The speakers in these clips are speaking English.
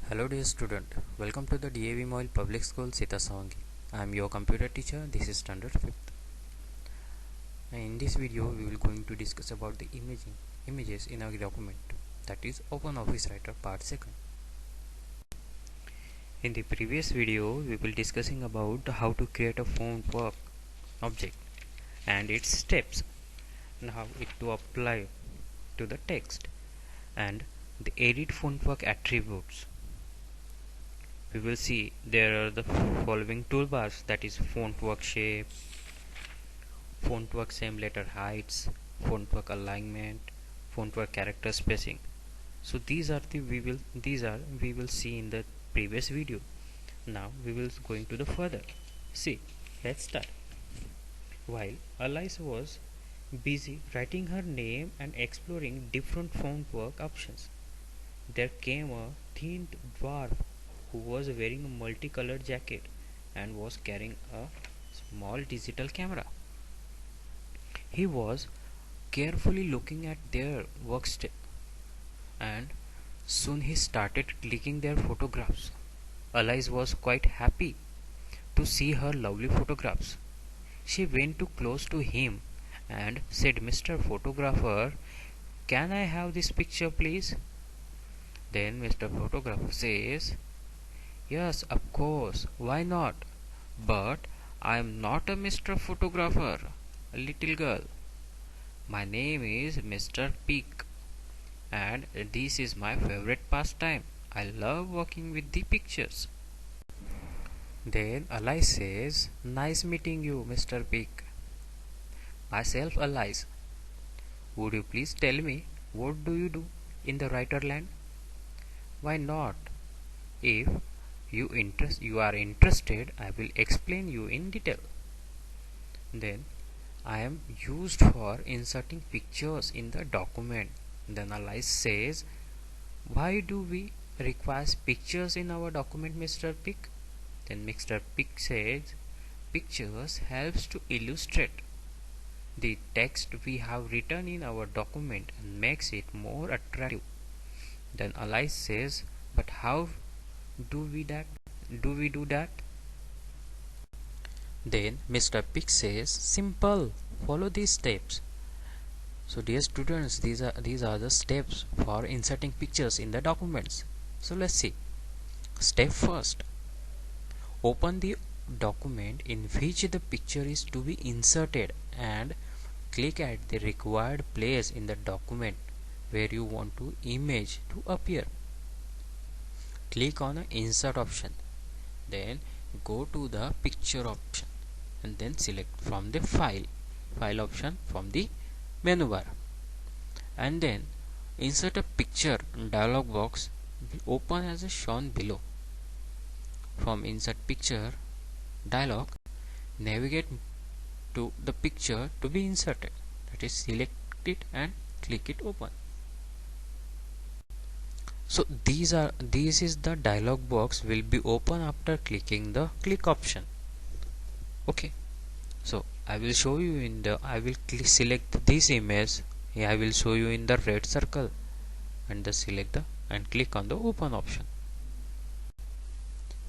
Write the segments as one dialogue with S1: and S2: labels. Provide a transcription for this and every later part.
S1: Hello dear student, welcome to the DAV Moil Public School Sitasavangi. I am your computer teacher. This is standard 5th. In this video we will going to discuss about the images in our document, that is OpenOffice Writer part 2nd. In the previous video we will discussing about how to create a font work object and its steps and how it to apply to the text and the edit font work attributes. We will see there are the following toolbars, that is font work shape, font work same letter heights, font work alignment, font work character spacing. So these are we will see in the previous video. Now we will going to the further. See, let's start. While Alice was busy writing her name and exploring different font work options, there came a thin dwarf who was wearing a multicolored jacket and was carrying a small digital camera. He was carefully looking at their workstation and soon he started clicking their photographs. Alice was quite happy to see her lovely photographs. She went too close to him and said, "Mr. Photographer, can I have this picture please?" Then Mr. Photographer says, "Yes, of course, why not? But I am not a Mr. Photographer, little girl. My name is Mr. Peak, and this is my favorite pastime. I love working with the pictures." Then Alice says, "Nice meeting you, Mr. Peak. Myself Alice. Would you please tell me what do you do in the writerland?" "Why not? If you are interested, I will explain you in detail." Then I am used for inserting pictures in the document. Then Alice says, "Why do we require pictures in our document, Mr. Pick?" Then Mr. Pick says, "Pictures helps to illustrate the text we have written in our document and makes it more attractive." Then Alice says, "But how do we do that?" Then Mr. Pick says, "Simple, follow these steps." So dear students, these are the steps for inserting pictures in the documents. So let's see. Step first, open the document in which the picture is to be inserted and click at the required place in the document where you want to image to appear. Click on the insert option, then go to the picture option and then select from the file option from the menu bar, and then insert a picture dialog box will open as shown below. From insert picture dialog, navigate to the picture to be inserted, that is select it and click it open. So this is the dialog box will be open after clicking the click option. Okay, so I will show you in the I will select this image. I will show you in the red circle and select the and click on the open option.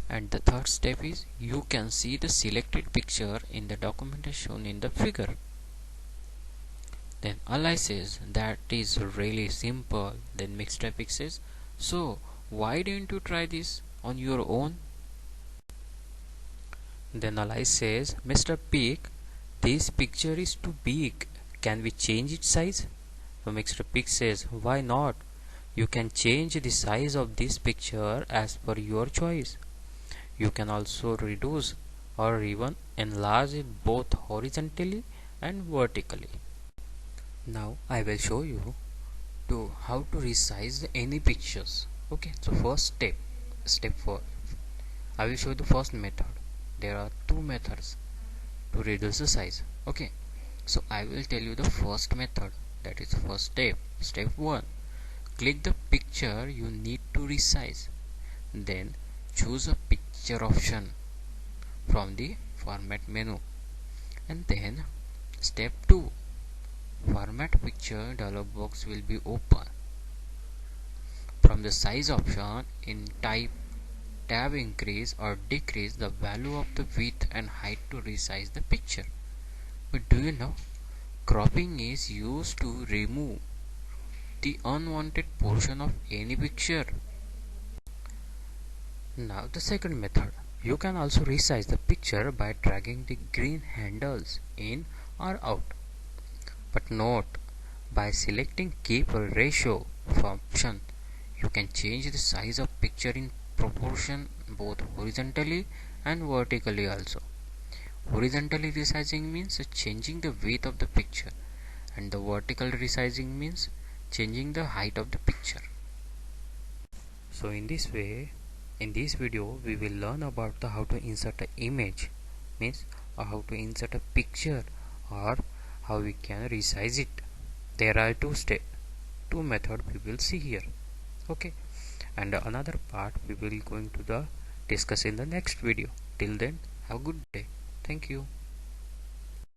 S1: And the third step is you can see the selected picture in the document as shown in the figure. Then Alice says, "That is really simple." Then Mr. Pick says, "So why don't you try this on your own?" Then Alice says, "Mr. Pick, this picture is too big. Can we change its size?" So Mr. Pick says, "Why not? You can change the size of this picture as per your choice. You can also reduce or even enlarge it both horizontally and vertically." Now I will show you how to resize any pictures. Okay, so first step 4, I will show you the first method. There are two methods to reduce the size. Okay, so I will tell you the first method, that is first step 1. Click the picture you need to resize, then choose a picture option from the format menu, and then step 2, format picture dialog box will be open. From the size option in type tab, increase or decrease the value of the width and height to resize the picture. But do you know, cropping is used to remove the unwanted portion of any picture. Now the second method, you can also resize the picture by dragging the green handles in or out. But note, by selecting keep ratio option, you can change the size of picture in proportion both horizontally and vertically also. Horizontally resizing means changing the width of the picture, and the vertical resizing means changing the height of the picture. So in this way, in this video we will learn about how to insert an image, means how to insert a picture, or how we can resize it. There are two methods we will see here. Okay, and another part we will going to discuss in the next video. Till then, have a good day. Thank you.